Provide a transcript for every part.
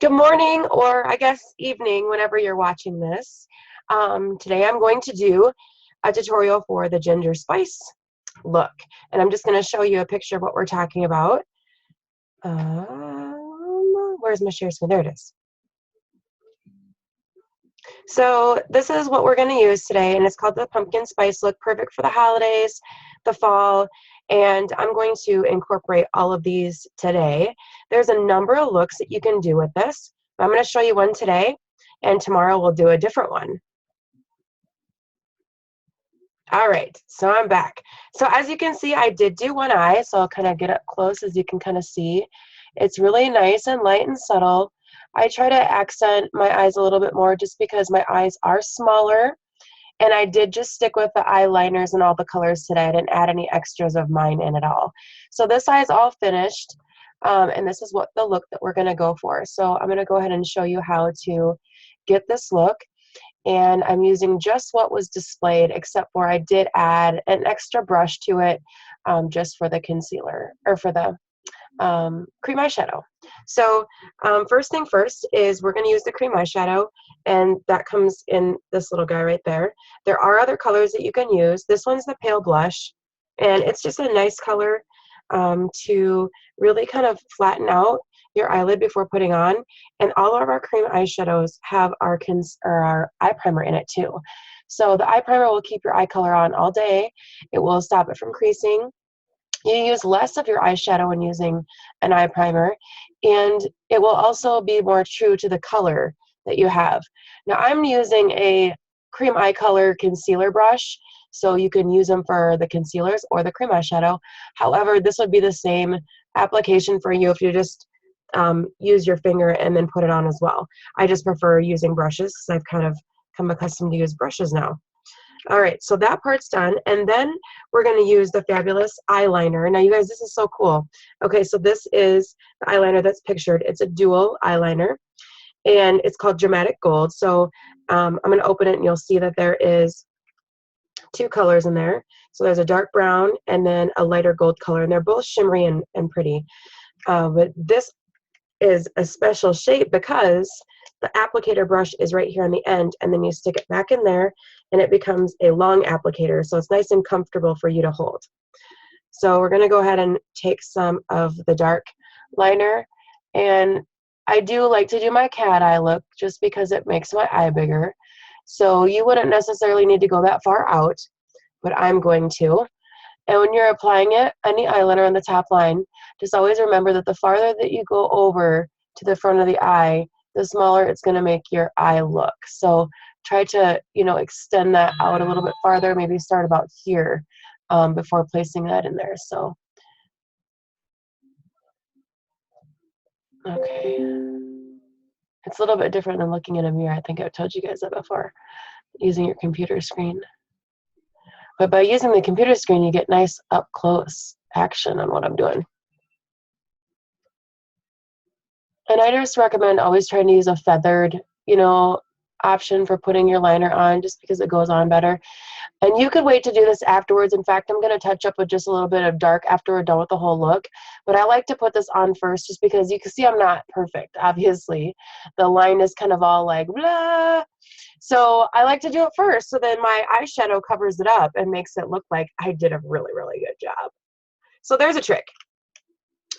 Good morning, or I guess evening, whenever you're watching this. Today I'm going to do a tutorial for the ginger spice look, and I'm just going to show you a picture of what we're talking about. Where's my share screen? There it is. So this is what we're going to use today, and it's called the pumpkin spice look, perfect for the holidays, the fall, and I'm going to incorporate all of these today. There's a number of looks that you can do with this. I'm going to show you one today, and tomorrow we'll do a different one. All right, so I'm back. So as you can see, I did do one eye, so I'll kind of get up close as you can kind of see. It's really nice and light and subtle. I try to accent my eyes a little bit more just because my eyes are smaller, and I did just stick with the eyeliners and all the colors today. I didn't add any extras of mine in at all. So this eye is all finished, and this is what the look that we're going to go for. So I'm going to go ahead and show you how to get this look. And I'm using just what was displayed, except for I did add an extra brush to it just for the concealer, or for the cream eyeshadow. So first thing first is we're going to use the cream eyeshadow, and that comes in this little guy right there. There are other colors that you can use. This one's the pale blush, and it's just a nice color to really kind of flatten out your eyelid before putting on. And all of our cream eyeshadows have our eye primer in it too. So the eye primer will keep your eye color on all day. It will stop it from creasing. You use less of your eyeshadow when using an eye primer, and it will also be more true to the color that you have. Now I'm using a cream eye color concealer brush, so you can use them for the concealers or the cream eyeshadow. However, this would be the same application for you if you just use your finger and then put it on as well. I just prefer using brushes because I've kind of come accustomed to use brushes now. All right, so that part's done, and then we're going to use the fabulous eyeliner. Now, you guys, this is so cool. Okay, so this is the eyeliner that's pictured. It's a dual eyeliner, and it's called Dramatic Gold. So I'm going to open it, and you'll see that there is two colors in there. So there's a dark brown and then a lighter gold color, and they're both shimmery and pretty. But this is a special shape because the applicator brush is right here on the end, and then you stick it back in there and it becomes a long applicator, so it's nice and comfortable for you to hold. So we're going to go ahead and take some of the dark liner, and I do like to do my cat eye look just because it makes my eye bigger. So you wouldn't necessarily need to go that far out, but I'm going to. And when you're applying it, any eyeliner on the top line, just always remember that the farther that you go over to the front of the eye, the smaller it's going to make your eye look. So try to, extend that out a little bit farther, maybe start about here before placing that in there. So, okay. It's a little bit different than looking in a mirror. I think I've told you guys that before, using your computer screen. But by using the computer screen, you get nice up close action on what I'm doing. And I just recommend always trying to use a feathered, option for putting your liner on, just because it goes on better. And you could wait to do this afterwards. In fact, I'm going to touch up with just a little bit of dark after we're done with the whole look. But I like to put this on first just because you can see I'm not perfect, obviously. The line is kind of all like, blah. So I like to do it first, so then my eyeshadow covers it up and makes it look like I did a really, really good job. So there's a trick.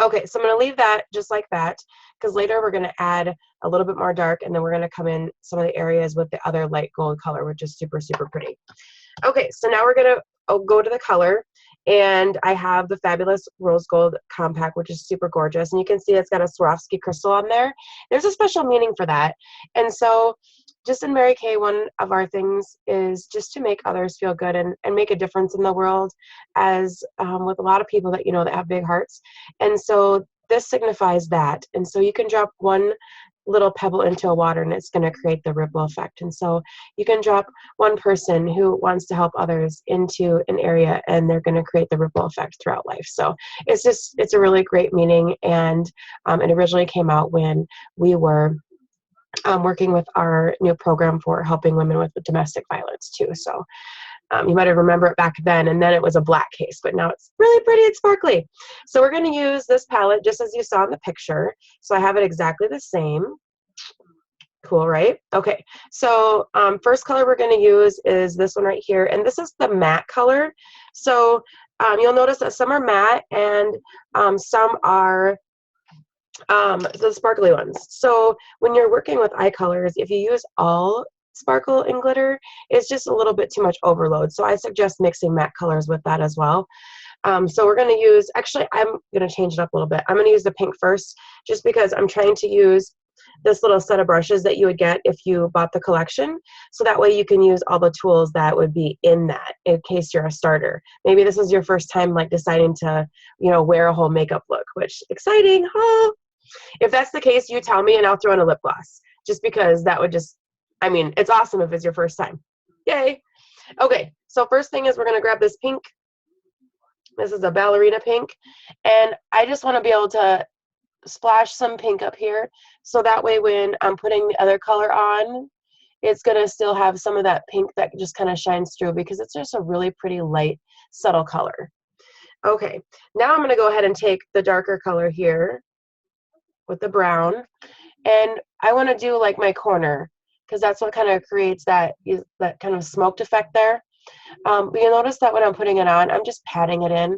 Okay, so I'm going to leave that just like that, because later we're going to add a little bit more dark, and then we're going to come in some of the areas with the other light gold color, which is super, super pretty. Okay, so now we're going to go to the color, and I have the fabulous rose gold compact, which is super gorgeous, and you can see it's got a Swarovski crystal on there. There's a special meaning for that, and so just in Mary Kay, one of our things is just to make others feel good and make a difference in the world, as with a lot of people that that have big hearts. And so this signifies that. And so you can drop one little pebble into a water, and it's going to create the ripple effect. And so you can drop one person who wants to help others into an area, and they're going to create the ripple effect throughout life. So it's a really great meaning, and it originally came out when we were working with our new program for helping women with domestic violence too. So You might have remembered it back then, and then it was a black case, but now it's really pretty and sparkly. So we're going to use this palette just as you saw in the picture. So I have it exactly the same. Cool, right? Okay, so first color we're going to use is this one right here, and this is the matte color. So you'll notice that some are matte and some are the sparkly ones. So when you're working with eye colors, if you use all sparkle and glitter, it's just a little bit too much overload. So I suggest mixing matte colors with that as well. So we're going to use, actually, I'm going to change it up a little bit. I'm going to use the pink first, just because I'm trying to use this little set of brushes that you would get if you bought the collection. So that way you can use all the tools that would be in that in case you're a starter. Maybe this is your first time like deciding to, you know, wear a whole makeup look, which exciting, huh? If that's the case, you tell me and I'll throw in a lip gloss, just because that would just, I mean, it's awesome if it's your first time. Yay. Okay, so first thing is we're going to grab this pink. This is a ballerina pink, and I just want to be able to splash some pink up here, so that way when I'm putting the other color on, it's going to still have some of that pink that just kind of shines through, because it's just a really pretty light, subtle color. Okay, now I'm going to go ahead and take the darker color here with the brown, and I want to do like my corner, because that's what kind of creates that kind of smoked effect there. But you'll notice that when I'm putting it on, I'm just patting it in.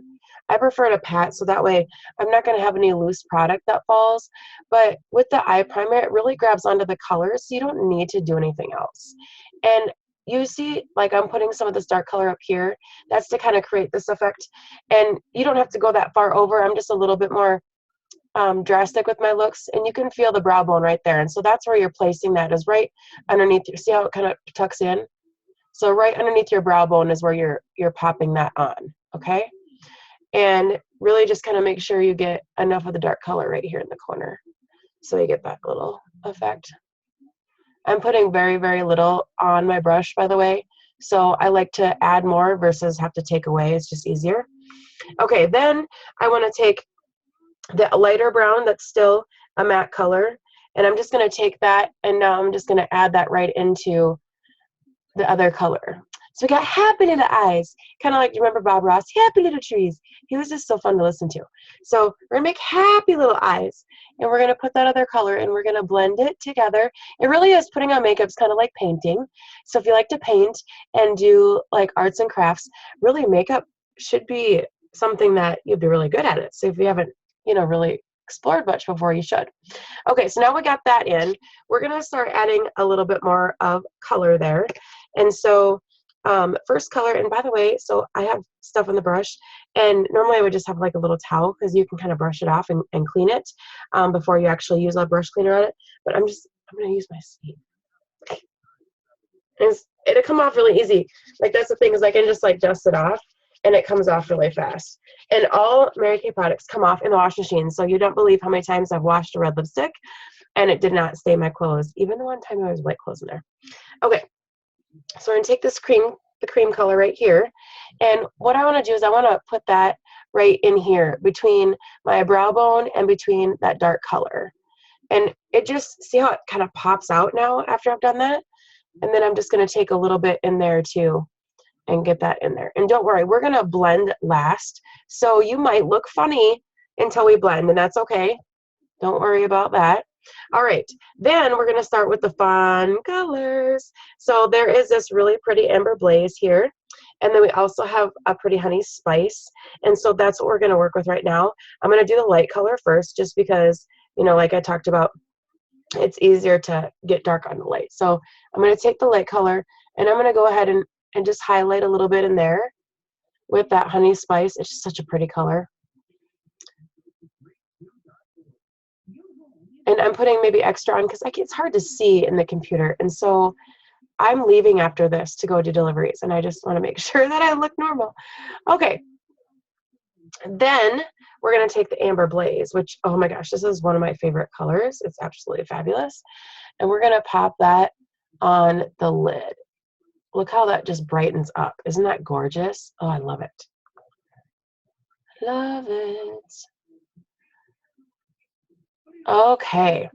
I prefer to pat, so that way I'm not going to have any loose product that falls. But with the eye primer, it really grabs onto the colors, so you don't need to do anything else. And you see, like I'm putting some of this dark color up here. That's to kind of create this effect. And you don't have to go that far over. I'm just a little bit more drastic with my looks, and you can feel the brow bone right there. And so that's where you're placing that, is right underneath. See how it kind of tucks in? So right underneath your brow bone is where you're popping that on, okay? And really just kind of make sure you get enough of the dark color right here in the corner, so you get that little effect. I'm putting very, very little on my brush, by the way, so I like to add more versus have to take away. It's just easier. Okay, then I want to take the lighter brown that's still a matte color, and I'm just going to take that, and now I'm just going to add that right into the other color. So we got happy little eyes, kind of like, you remember Bob Ross, happy little trees. He was just so fun to listen to. So we're gonna make happy little eyes, and we're gonna put that other color, and we're gonna blend it together. It really is, putting on makeup is kind of like painting. So if you like to paint and do like arts and crafts, really makeup should be something that you'd be really good at it. So if you haven't, you know, really explored much before, you should. Okay, so now we got that in. We're gonna start adding a little bit more of color there. And so first color, and by the way, so I have stuff on the brush, and normally I would just have like a little towel, because you can kind of brush it off and clean it before you actually use a brush cleaner on it. But I'm going to use my sleeve. It'll come off really easy. Like, that's the thing, is I can just like dust it off, and it comes off really fast. And all Mary Kay products come off in the washing machine, so you don't believe how many times I've washed a red lipstick and it did not stain my clothes, even the one time I was white clothes in there. Okay. So we're going to take this the cream color right here, and what I want to do is I want to put that right in here between my brow bone and between that dark color. And it just, see how it kind of pops out now after I've done that? And then I'm just going to take a little bit in there too and get that in there. And don't worry, we're going to blend last. So you might look funny until we blend, and that's okay. Don't worry about that. All right, then we're going to start with the fun colors. So there is this really pretty amber blaze here, and then we also have a pretty honey spice, and so that's what we're going to work with right now. I'm going to do the light color first, just because, you know, like I talked about, it's easier to get dark on the light. So I'm going to take the light color, and I'm going to go ahead and just highlight a little bit in there with that honey spice. It's just such a pretty color. And I'm putting maybe extra on, because it's hard to see in the computer. And so I'm leaving after this to go do deliveries, and I just want to make sure that I look normal. Okay. Then we're going to take the amber blaze, which, oh my gosh, this is one of my favorite colors. It's absolutely fabulous. And we're going to pop that on the lid. Look how that just brightens up. Isn't that gorgeous? Oh, I love it. Love it. Okay,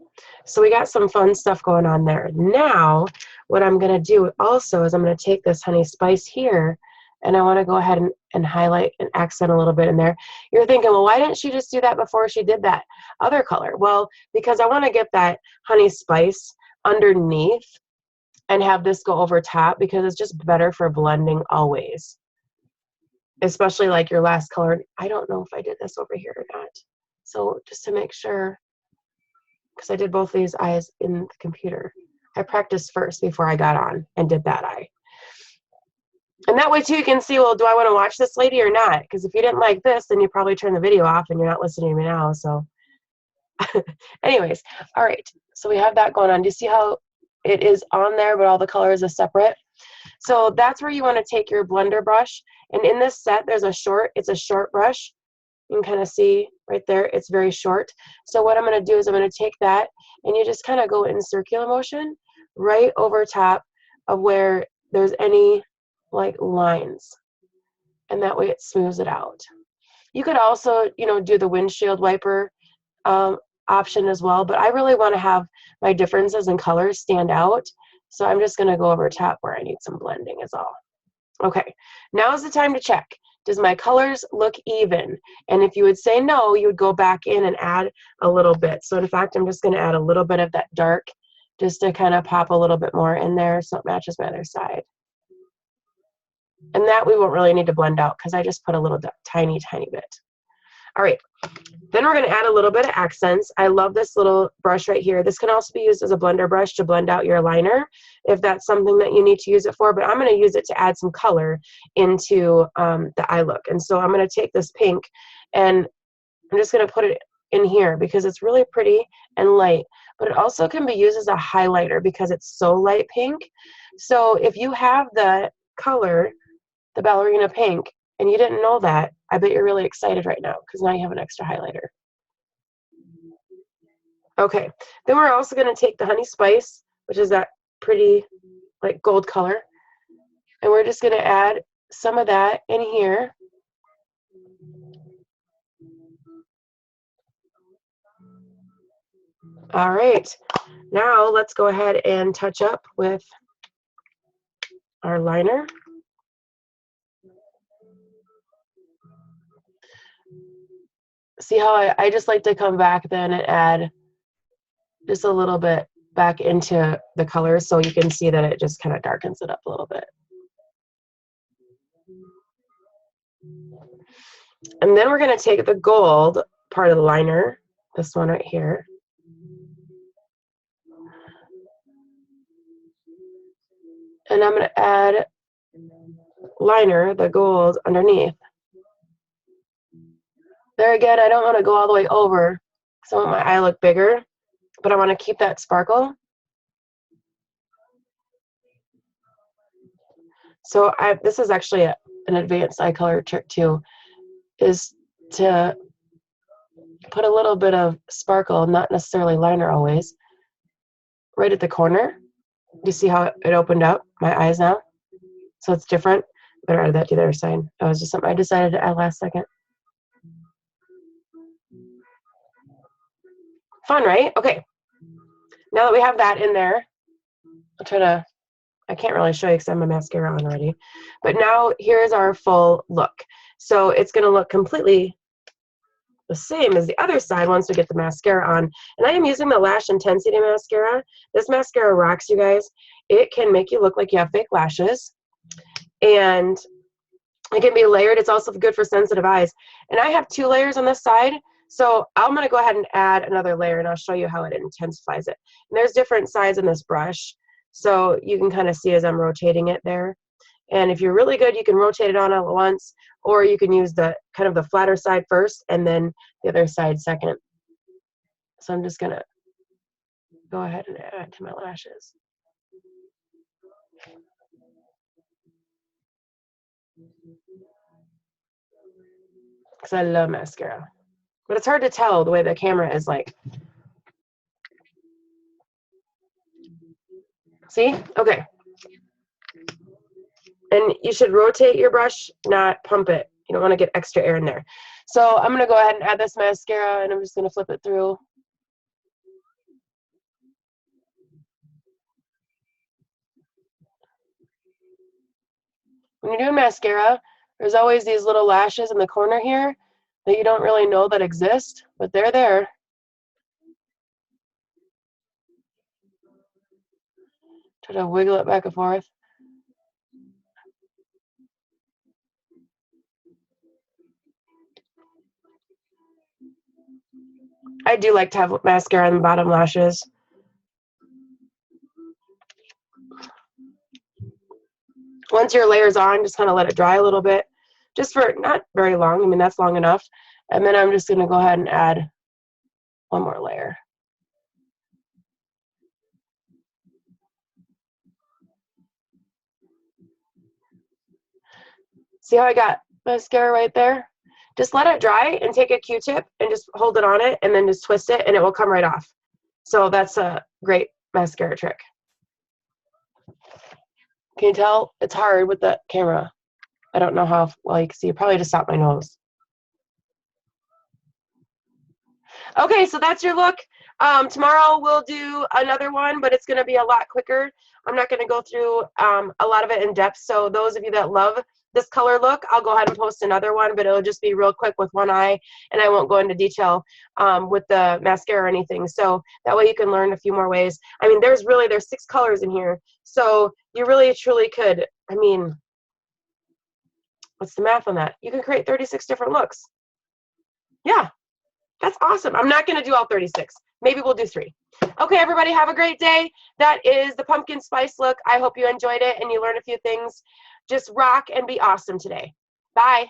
so we got some fun stuff going on there. Now, what I'm going to do also is I'm going to take this honey spice here, and I want to go ahead and highlight and accent a little bit in there. You're thinking, well, why didn't she just do that before she did that other color? Well, because I want to get that honey spice underneath and have this go over top, because it's just better for blending always. Especially like your last color. I don't know if I did this over here or not. So just to make sure, because I did both these eyes in the computer. I practiced first before I got on and did that eye. And that way too you can see, well, do I want to watch this lady or not? Because if you didn't like this, then you probably turn the video off and you're not listening to me now. So anyways, all right. So we have that going on. Do you see how it is on there, but all the colors are separate? So that's where you want to take your blender brush. And in this set, there's it's a short brush. You can kind of see right there, it's very short. So what I'm going to do is I'm going to take that, and you just kind of go in circular motion right over top of where there's any like lines. And that way it smooths it out. You could also, do the windshield wiper option as well, but I really want to have my differences in colors stand out. So I'm just going to go over top where I need some blending is all. Okay, now is the time to check. Does my colors look even? And if you would say no, you would go back in and add a little bit. So in fact, I'm just going to add a little bit of that dark just to kind of pop a little bit more in there so it matches my other side. And that we won't really need to blend out because I just put a little tiny bit. All right, then we're going to add a little bit of accents. I love this little brush right here. This can also be used as a blender brush to blend out your liner if that's something that you need to use it for, but I'm going to use it to add some color into the eye look. And so I'm going to take this pink and I'm just going to put it in here because it's really pretty and light, but it also can be used as a highlighter because it's so light pink. So if you have the color, the ballerina pink, and you didn't know that, I bet you're really excited right now because now you have an extra highlighter. Okay, then we're also going to take the honey spice, which is that pretty like gold color, and we're just going to add some of that in here. All right, now let's go ahead and touch up with our liner. See how I just like to come back then and add just a little bit back into the colors so you can see that it just kind of darkens it up a little bit. And then we're going to take the gold part of the liner, this one right here. And I'm going to add liner, the gold, underneath. There again, I don't want to go all the way over because I want my eye look bigger, but I want to keep that sparkle. So this is actually an advanced eye color trick too, is to put a little bit of sparkle, not necessarily liner always, right at the corner. Do you see how it opened up my eyes now? So it's different. Better add that to the other side. That was just something I decided to add last second. Fun, right? Okay. Now that we have that in there, I'll try to, I can't really show you because I have my mascara on already. But now here's our full look. So it's going to look completely the same as the other side once we get the mascara on. And I am using the Lash Intensity mascara. This mascara rocks, you guys. It can make you look like you have fake lashes. And it can be layered. It's also good for sensitive eyes. And I have 2 layers on this side. So I'm going to go ahead and add another layer, and I'll show you how it intensifies it. And there's different sides in this brush. So you can kind of see as I'm rotating it there. And if you're really good, you can rotate it on all at once, or you can use the kind of the flatter side first and then the other side second. So I'm just going to go ahead and add to my lashes. Because I love mascara. But it's hard to tell the way the camera is like. See? Okay. And you should rotate your brush, not pump it. You don't want to get extra air in there. So I'm going to go ahead and add this mascara, and I'm just going to flip it through. when you're doing mascara, there's always these little lashes in the corner here that you don't really know that exist, but they're there. Try to wiggle it back and forth. I do like to have mascara on the bottom lashes. Once your layer's on, just kind of let it dry a little bit, just for not very long. I mean, that's long enough. And then I'm just going to go ahead and add one more layer. See how I got mascara right there? Just let it dry and take a Q-tip and just hold it on it and then just twist it and it will come right off. So that's a great mascara trick. Can you tell? It's hard with the camera. I don't know how well you can see. You probably just stopped my nose. Okay, so that's your look. Tomorrow we'll do another one, but it's going to be a lot quicker. I'm not going to go through a lot of it in depth. So those of you that love this color look, I'll go ahead and post another one, but it'll just be real quick with one eye, and I won't go into detail with the mascara or anything. So that way you can learn a few more ways. I mean, there's 6 colors in here. So you really, truly could, I mean, what's the math on that? You can create 36 different looks. Yeah. That's awesome. I'm not going to do all 36. Maybe we'll do 3. Okay, everybody, have a great day. That is the pumpkin spice look. I hope you enjoyed it and you learned a few things. Just rock and be awesome today. Bye.